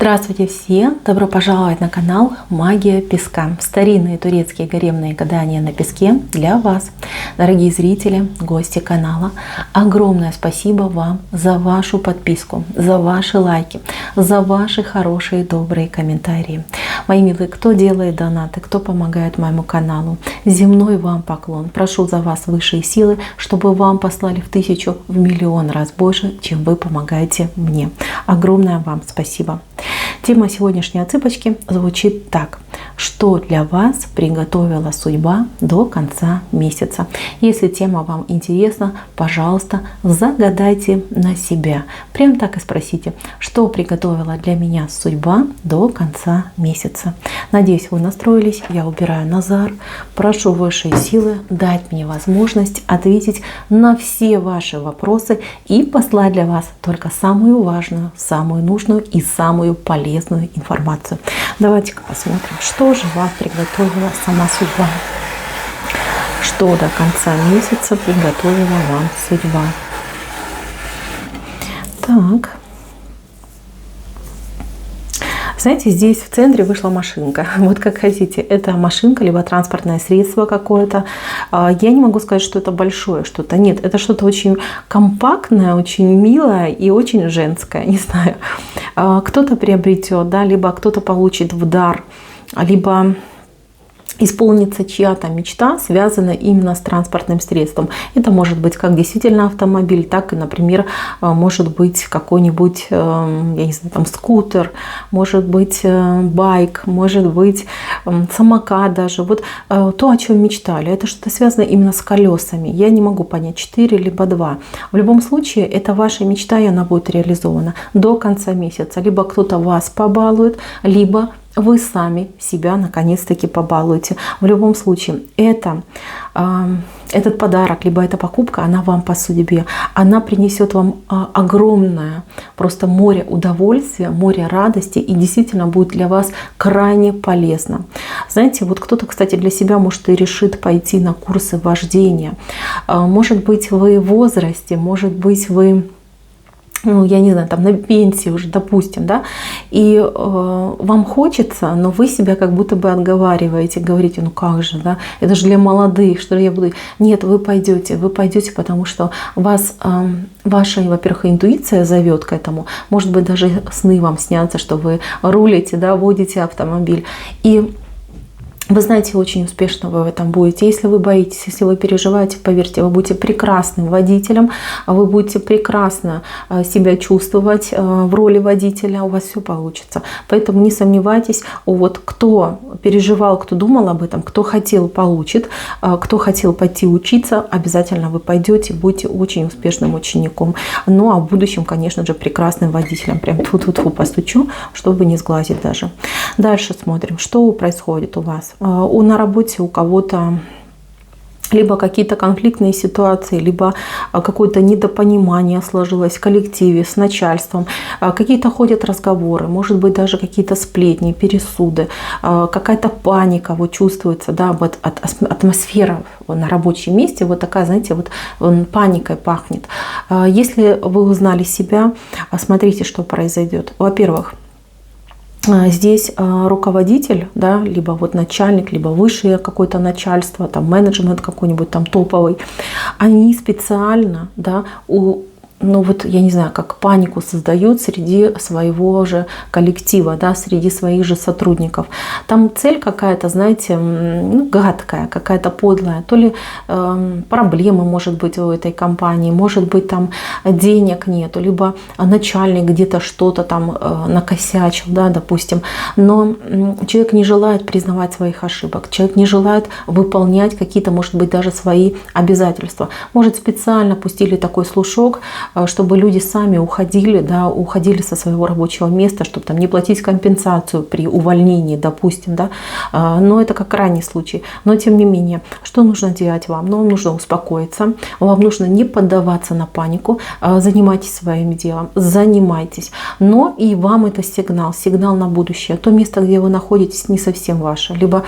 Здравствуйте все! Добро пожаловать на канал Магия Песка. Старинные турецкие гаремные гадания на песке для вас. Дорогие зрители, гости канала, огромное спасибо вам за вашу подписку, за ваши лайки, за ваши хорошие добрые комментарии. Мои милые, кто делает донаты, кто помогает моему каналу, земной вам поклон. Прошу за вас высшие силы, чтобы вам послали в 1000, в миллион раз больше, чем вы помогаете мне. Огромное вам спасибо. Тема сегодняшней отсыпочки звучит так. Что для вас приготовила судьба до конца месяца? Если тема вам интересна, пожалуйста, загадайте на себя. Прям так и спросите, что приготовила для меня судьба до конца месяца. Надеюсь, вы настроились. Я убираю Назар. Прошу высшие силы дать мне возможность ответить на все ваши вопросы и послать для вас только самую важную, самую нужную и самую полезную информацию. Давайте-ка посмотрим, что же вам приготовила сама судьба. Что до конца месяца приготовила вам судьба. Так. Знаете, здесь в центре вышла машинка. Вот как хотите. Это машинка, либо транспортное средство какое-то. Я не могу сказать, что это большое что-то. Нет, это что-то очень компактное, очень милое и очень женское. Не знаю. Кто-то приобретет, да, либо кто-то получит в дар, либо исполнится чья-то мечта, связанная именно с транспортным средством. Это может быть как действительно автомобиль, так и, например, может быть какой-нибудь, я не знаю, там скутер, может быть байк, может быть самокат даже. Вот то, о чем мечтали, это что-то связано именно с колесами. Я не могу понять, 4 либо 2. В любом случае, это ваша мечта, и она будет реализована до конца месяца. Либо кто-то вас побалует, либо вы сами себя наконец-таки побалуете. В любом случае, этот подарок, либо эта покупка, она вам по судьбе. Она принесет вам огромное просто море удовольствия, море радости и действительно будет для вас крайне полезно. Знаете, вот кто-то, кстати, для себя может и решит пойти на курсы вождения. Может быть, вы в возрасте, может быть, вы, ну, я не знаю, там на пенсии уже, допустим, да, и вам хочется, но вы себя как будто бы отговариваете, говорите, ну как же, да, это же для молодых, что я буду. Нет, вы пойдете, потому что вас, ваша, во-первых, интуиция зовет к этому, может быть, даже сны вам снятся, что вы рулите, да, водите автомобиль, и вы знаете, очень успешно вы в этом будете. Если вы боитесь, если вы переживаете, поверьте, вы будете прекрасным водителем, вы будете прекрасно себя чувствовать в роли водителя, у вас все получится. Поэтому не сомневайтесь, вот кто переживал, кто думал об этом, кто хотел, получит, кто хотел пойти учиться, обязательно вы пойдете, будете очень успешным учеником. Ну а в будущем, конечно же, прекрасным водителем. Прям тут постучу, чтобы не сглазить даже. Дальше смотрим, что происходит у вас. На работе у кого-то либо какие-то конфликтные ситуации, либо какое-то недопонимание сложилось в коллективе с начальством, какие-то ходят разговоры, может быть, даже какие-то сплетни, пересуды, какая-то паника вот чувствуется, да, вот атмосфера на рабочем месте, вот такая, знаете, вот паникой пахнет. Если вы узнали себя, смотрите, что произойдет. Во-первых, здесь руководитель, да, либо вот начальник, либо высшее какое-то начальство, там менеджмент какой-нибудь там топовый, они специально, да, ну вот я не знаю, как панику создают среди своего же коллектива, да, среди своих же сотрудников. Там цель какая-то, знаете, ну, гадкая, какая-то подлая. То ли проблемы, может быть, у этой компании, может быть, там денег нету, либо начальник где-то что-то там накосячил, да, допустим. Но человек не желает признавать своих ошибок, человек не желает выполнять какие-то, может быть, даже свои обязательства. Может, специально пустили такой слушок, чтобы люди сами уходили, да, уходили со своего рабочего места, чтобы там не платить компенсацию при увольнении, допустим, да. Но это как крайний случай. Но тем не менее, что нужно делать вам? Ну, вам нужно успокоиться, вам нужно не поддаваться на панику, занимайтесь своим делом, занимайтесь. Но и вам это сигнал на будущее. То место, где вы находитесь, не совсем ваше, либо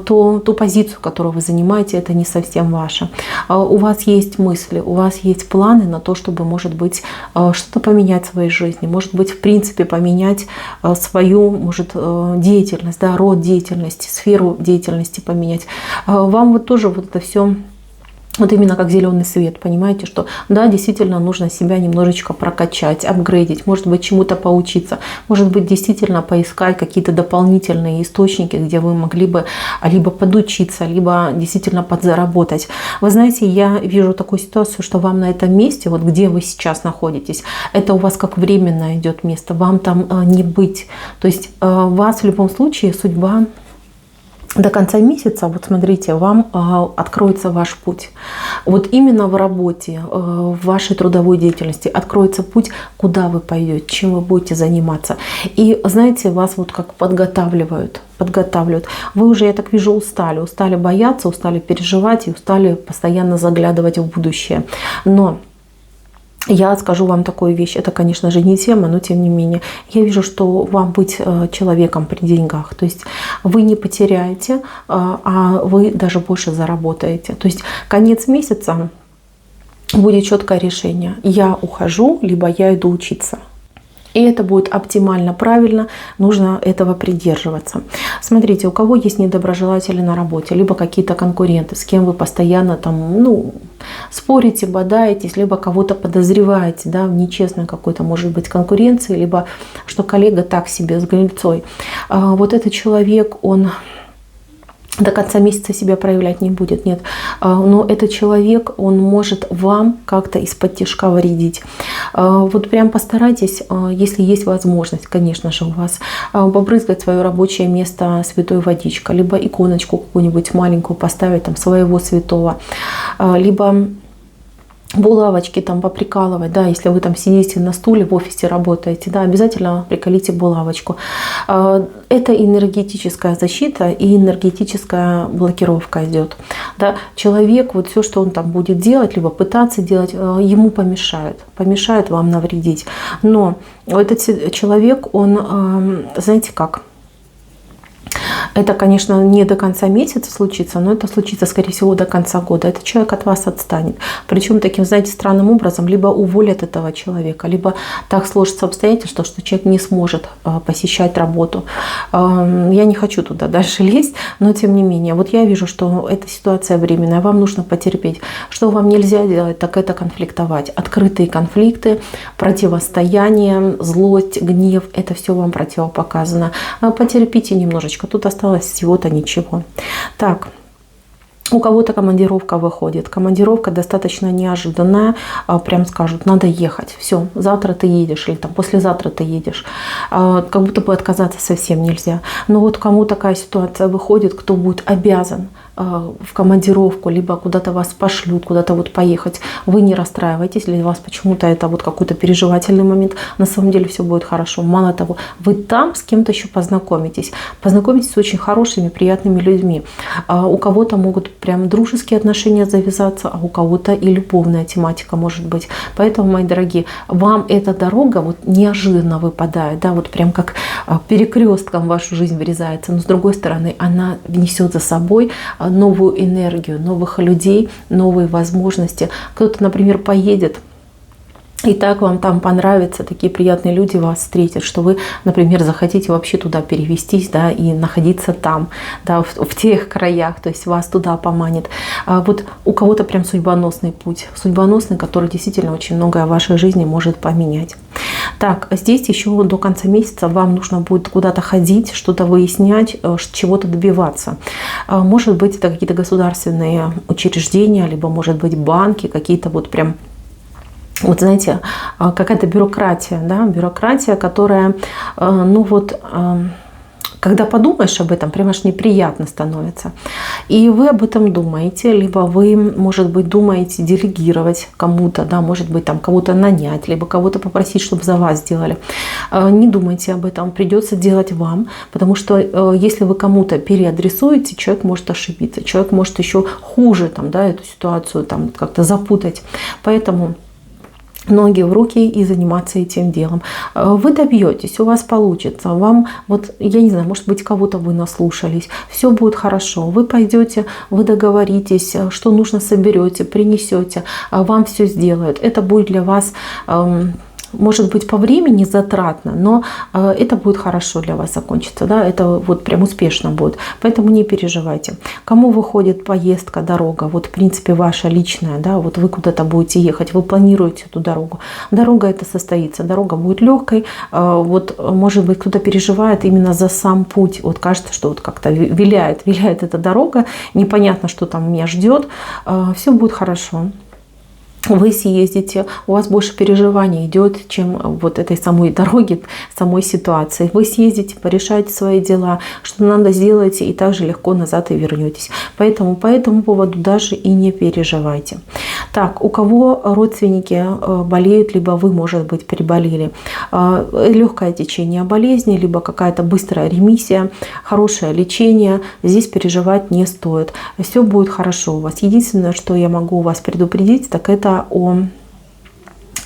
ту позицию, которую вы занимаете, это не совсем ваше. У вас есть мысли, у вас есть планы на то, чтобы работу, может быть, что-то поменять в своей жизни, может быть, в принципе, поменять свою, может, деятельность, да, род деятельности, сферу деятельности поменять. Вам вот тоже вот это все вот именно как зеленый свет, понимаете, что да, действительно нужно себя немножечко прокачать, апгрейдить, может быть, чему-то поучиться, может быть, действительно поискать какие-то дополнительные источники, где вы могли бы либо подучиться, либо действительно подзаработать. Вы знаете, я вижу такую ситуацию, что вам на этом месте, вот где вы сейчас находитесь, это у вас как временно идет место, вам там не быть. То есть вас в любом случае судьба до конца месяца, вот смотрите, вам откроется ваш путь. Вот именно в работе, в вашей трудовой деятельности откроется путь, куда вы пойдете, чем вы будете заниматься. И знаете, вас вот как подготавливают. Вы уже, я так вижу, устали бояться, устали переживать и устали постоянно заглядывать в будущее. Но я скажу вам такую вещь, это, конечно же, не тема, но тем не менее, я вижу, что вам быть человеком при деньгах, то есть вы не потеряете, а вы даже больше заработаете. То есть конец месяца будет четкое решение: я ухожу, либо я иду учиться. И это будет оптимально правильно, нужно этого придерживаться. Смотрите, у кого есть недоброжелатели на работе, либо какие-то конкуренты, с кем вы постоянно там, спорите, бодаетесь, либо кого-то подозреваете, да, в нечестной какой-то, может быть, конкуренции, либо что коллега так себе с гнильцой. Вот этот человек, он до конца месяца себя проявлять не будет, нет. Но этот человек, он может вам как-то из-под тишка вредить. Вот прям постарайтесь, если есть возможность, конечно же, у вас, побрызгать свое рабочее место святой водичкой, либо иконочку какую-нибудь маленькую поставить, там, своего святого, либо булавочки там поприкалывать, да, если вы там сидите на стуле в офисе работаете, да, обязательно приколите булавочку. Это энергетическая защита и энергетическая блокировка идет. Да. Человек, вот все, что он там будет делать, либо пытаться делать, ему помешает вам навредить. Но этот человек, он, знаете как, это, конечно, не до конца месяца случится, но это случится, скорее всего, до конца года. Этот человек от вас отстанет. Причем таким, знаете, странным образом либо уволят этого человека, либо так сложится обстоятельства, что человек не сможет посещать работу. Я не хочу туда дальше лезть, но тем не менее, вот я вижу, что эта ситуация временная, вам нужно потерпеть. Что вам нельзя делать, так это конфликтовать. Открытые конфликты, противостояние, злость, гнев, это все вам противопоказано. Потерпите немножечко, тут осталось всего-то ничего. Так, у кого-то командировка выходит. Командировка достаточно неожиданная. Прям скажут, надо ехать. Все, завтра ты едешь или там послезавтра ты едешь. Как будто бы отказаться совсем нельзя. Но вот кому такая ситуация выходит, кто будет обязан в командировку, либо куда-то вас пошлют, куда-то вот поехать, вы не расстраивайтесь, для вас почему-то это вот какой-то переживательный момент. На самом деле все будет хорошо. Мало того, вы там с кем-то еще познакомитесь с очень хорошими, приятными людьми. У кого-то могут прям дружеские отношения завязаться, а у кого-то и любовная тематика может быть. Поэтому, мои дорогие, вам эта дорога вот неожиданно выпадает, да, вот прям как перекрестком в вашу жизнь врезается, но с другой стороны, она несет за собой новую энергию, новых людей, новые возможности. Кто-то, например, поедет, и так вам там понравится, такие приятные люди вас встретят, что вы, например, захотите вообще туда перевестись, да, и находиться там, да, в тех краях, то есть вас туда поманит. Вот у кого-то прям судьбоносный путь, судьбоносный, который действительно очень многое в вашей жизни может поменять. Так, здесь еще до конца месяца вам нужно будет куда-то ходить, что-то выяснять, чего-то добиваться. Может быть, это какие-то государственные учреждения, либо, может быть, банки, какие-то вот прям, вот знаете, какая-то бюрократия, да, бюрократия, которая, когда подумаешь об этом, прям аж неприятно становится. И вы об этом думаете, либо вы, может быть, думаете делегировать кому-то, да, может быть, там кого-то нанять, либо кого-то попросить, чтобы за вас сделали. Не думайте об этом, придется делать вам, потому что если вы кому-то переадресуете, человек может ошибиться, человек может еще хуже там, да, эту ситуацию там как-то запутать. Поэтому ноги в руки и заниматься этим делом. Вы добьетесь, у вас получится. Вам, вот, я не знаю, может быть, кого-то вы наслушались. Все будет хорошо. Вы пойдете, вы договоритесь, что нужно, соберете, принесете, вам все сделают. Это будет для вас, может быть, по времени затратно, но это будет хорошо для вас закончиться, да, это вот прям успешно будет, поэтому не переживайте. Кому выходит поездка, дорога, вот в принципе ваша личная, да, вот вы куда-то будете ехать, вы планируете эту дорогу, дорога это состоится, дорога будет легкой, вот может быть кто-то переживает именно за сам путь, вот кажется, что вот как-то виляет эта дорога, непонятно, что там меня ждет, все будет хорошо. Вы съездите, у вас больше переживаний идет, чем вот этой самой дороги, самой ситуации. Вы съездите, порешаете свои дела, что надо сделаете, и также легко назад и вернетесь. Поэтому по этому поводу даже и не переживайте. Так, у кого родственники болеют, либо вы, может быть, переболели, легкое течение болезни, либо какая-то быстрая ремиссия, хорошее лечение, здесь переживать не стоит. Все будет хорошо у вас. Единственное, что я могу вас предупредить, так это о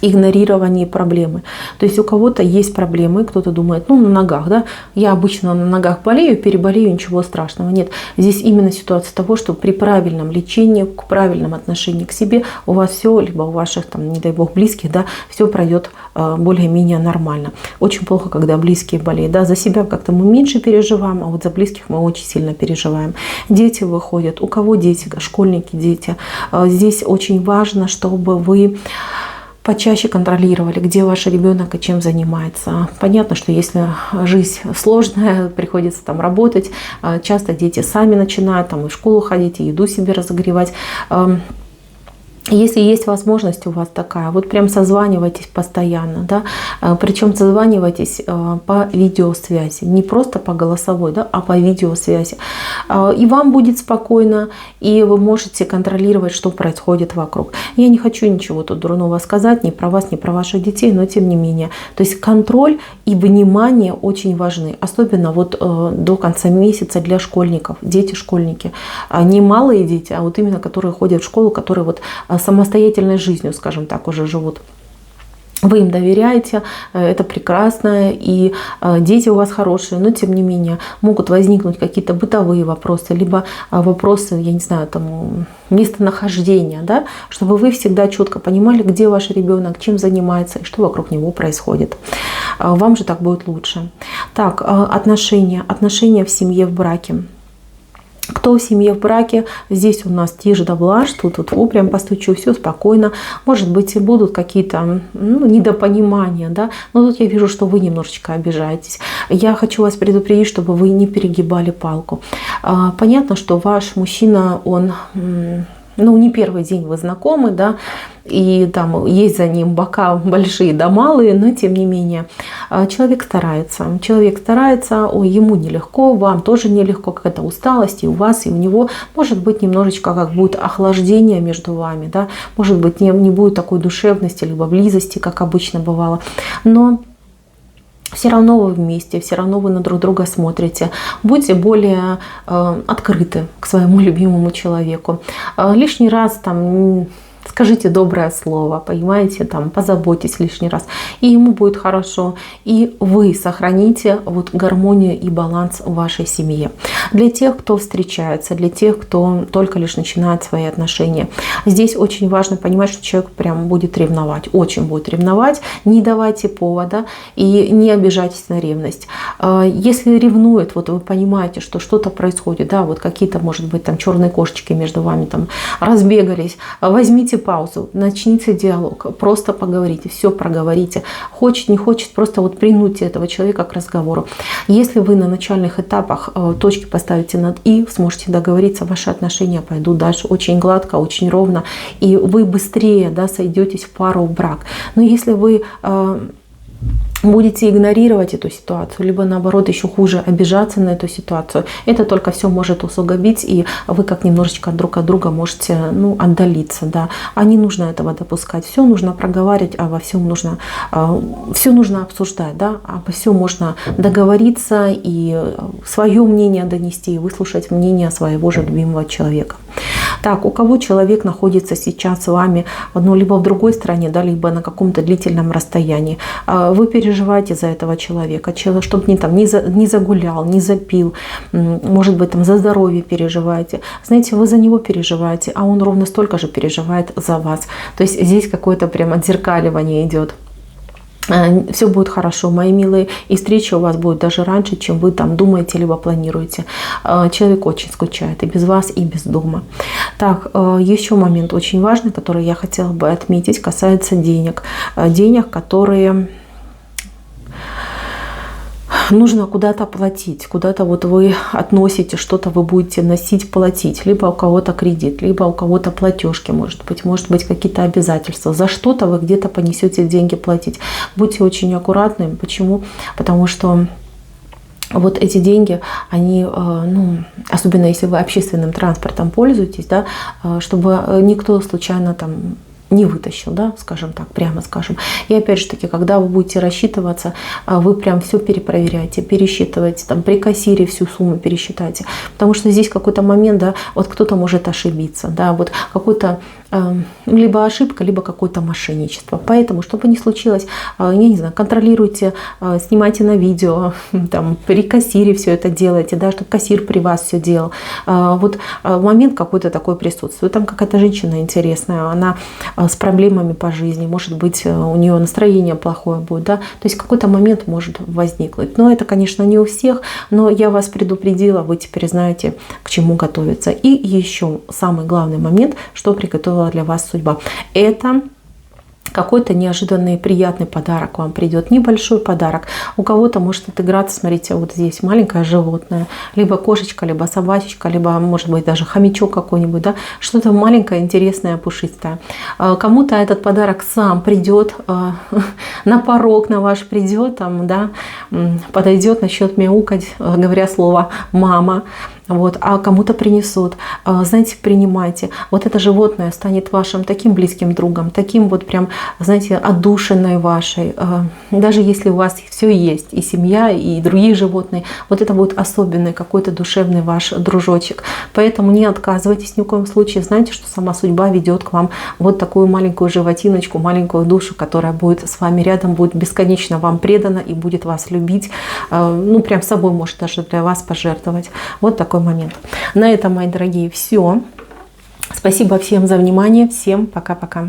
игнорировании проблемы. То есть у кого-то есть проблемы, кто-то думает, ну на ногах, да, я обычно на ногах болею, переболею, ничего страшного. Нет, здесь именно ситуация того, что при правильном лечении, к правильном отношении к себе у вас все, либо у ваших, там, не дай бог, близких, да, все пройдет более-менее нормально. Очень плохо, когда близкие болеют, да, за себя как-то мы меньше переживаем, а вот за близких мы очень сильно переживаем. Дети выходят, у кого дети, школьники, дети, здесь очень важно, чтобы вы почаще контролировали, где ваш ребенок и чем занимается. Понятно, что если жизнь сложная, приходится там работать, часто дети сами начинают там и в школу ходить, и еду себе разогревать. Если есть возможность у вас такая, вот прям созванивайтесь постоянно, да, причем созванивайтесь по видеосвязи, не просто по голосовой, да, а по видеосвязи. И вам будет спокойно, и вы можете контролировать, что происходит вокруг. Я не хочу ничего тут дурного сказать, ни про вас, ни про ваших детей, но тем не менее. То есть контроль и внимание очень важны, особенно вот до конца месяца для школьников, дети-школьники. Не малые дети, а вот именно которые ходят в школу, которые вот самостоятельной жизнью, скажем так, уже живут. Вы им доверяете, это прекрасно, и дети у вас хорошие, но тем не менее могут возникнуть какие-то бытовые вопросы, либо вопросы, я не знаю, там, местонахождения, да, чтобы вы всегда четко понимали, где ваш ребенок, чем занимается и что вокруг него происходит. Вам же так будет лучше. Так, отношения в семье, в браке. Кто в семье, в браке, здесь у нас тишь да блажь, тут прям постучу, все спокойно. Может быть, и будут какие-то недопонимания, да, но тут я вижу, что вы немножечко обижаетесь. Я хочу вас предупредить, чтобы вы не перегибали палку. Понятно, что ваш мужчина, он, не первый день вы знакомы, да, и там есть за ним бока большие да малые, но тем не менее человек старается, ему нелегко, вам тоже нелегко, какая-то усталость и у вас, и у него, может быть, немножечко как будет охлаждение между вами, да, может быть, не будет такой душевности, либо близости, как обычно бывало, но все равно вы вместе, все равно вы на друг друга смотрите. Будьте более открыты к своему любимому человеку. Лишний раз там скажите доброе слово, понимаете, там, позаботьтесь лишний раз, и ему будет хорошо, и вы сохраните вот гармонию и баланс в вашей семье. Для тех, кто встречается, для тех, кто только лишь начинает свои отношения, здесь очень важно понимать, что человек прям будет ревновать, очень будет ревновать, не давайте повода и не обижайтесь на ревность. Если ревнует, вот вы понимаете, что что-то происходит, да, вот какие-то, может быть, там черные кошечки между вами там разбегались, возьмите паузу, начните диалог, просто поговорите, все проговорите. Хочет, не хочет, просто вот принудьте этого человека к разговору. Если вы на начальных этапах точки поставите над «и», сможете договориться, ваши отношения пойдут дальше очень гладко, очень ровно, и вы быстрее, да, сойдетесь в пару, в брак. Но если вы будете игнорировать эту ситуацию, либо наоборот еще хуже обижаться на эту ситуацию, это только все может усугубить, и вы как немножечко друг от друга можете отдалиться. Да. А не нужно этого допускать. Все нужно проговаривать, а во всем нужно, все нужно обсуждать. Да. Обо всем можно договориться и свое мнение донести, и выслушать мнение своего же любимого человека. Так, у кого человек находится сейчас с вами, ну, либо в другой стране, да, либо на каком-то длительном расстоянии, вы переживаете за этого человека, чтобы не загулял, не запил, может быть, там за здоровье переживаете. Знаете, вы за него переживаете, а он ровно столько же переживает за вас. То есть здесь какое-то прям отзеркаливание идет. Все будет хорошо, мои милые, и встреча у вас будет даже раньше, чем вы там думаете либо планируете. Человек очень скучает и без вас, и без дома. Так, еще момент очень важный, который я хотела бы отметить, касается денег. Денег, которые нужно куда-то платить, куда-то вот вы относите, что-то вы будете носить, платить. Либо у кого-то кредит, либо у кого-то платежки, может быть какие-то обязательства. За что-то вы где-то понесете деньги платить. Будьте очень аккуратны. Почему? Потому что вот эти деньги, они, ну, особенно если вы общественным транспортом пользуетесь, да, чтобы никто случайно там не вытащил, да, скажем так, прямо скажем. И опять же таки, когда вы будете рассчитываться, вы прям все перепроверяете, пересчитываете, там при кассире всю сумму пересчитайте, потому что здесь какой-то момент, да, вот кто-то может ошибиться, да, вот какой-то либо ошибка, либо какое-то мошенничество. Поэтому, чтобы не случилось, я не знаю, контролируйте, снимайте на видео, там, при кассире все это делайте, да, чтобы кассир при вас все делал. Вот момент какой-то такой присутствует. Там какая-то женщина интересная, она с проблемами по жизни, может быть, у нее настроение плохое будет, да, то есть какой-то момент может возникнуть. Но это, конечно, не у всех, но я вас предупредила, вы теперь знаете, к чему готовиться. И еще самый главный момент, что приготовила для вас судьба. Это какой-то неожиданный приятный подарок вам придет, небольшой подарок. У кого-то может отыграться, смотрите, вот здесь маленькое животное, либо кошечка, либо собачечка, либо, может быть, даже хомячок какой-нибудь, да, что-то маленькое, интересное, пушистое. Кому-то этот подарок сам придет, на порог на ваш придет, там, да, подойдет, начнет мяукать, говоря слово «мама». Вот, а кому-то принесут. Знаете, принимайте. Вот это животное станет вашим таким близким другом, таким вот прям, знаете, отдушиной вашей. Даже если у вас все есть, и семья, и другие животные, вот это будет особенный какой-то душевный ваш дружочек. Поэтому не отказывайтесь ни в коем случае. Знаете, что сама судьба ведет к вам вот такую маленькую животиночку, маленькую душу, которая будет с вами рядом, будет бесконечно вам предана и будет вас любить. Ну, прям собой может даже для вас пожертвовать. Вот такой момент. На этом, мои дорогие, все. Спасибо всем за внимание. Всем пока-пока.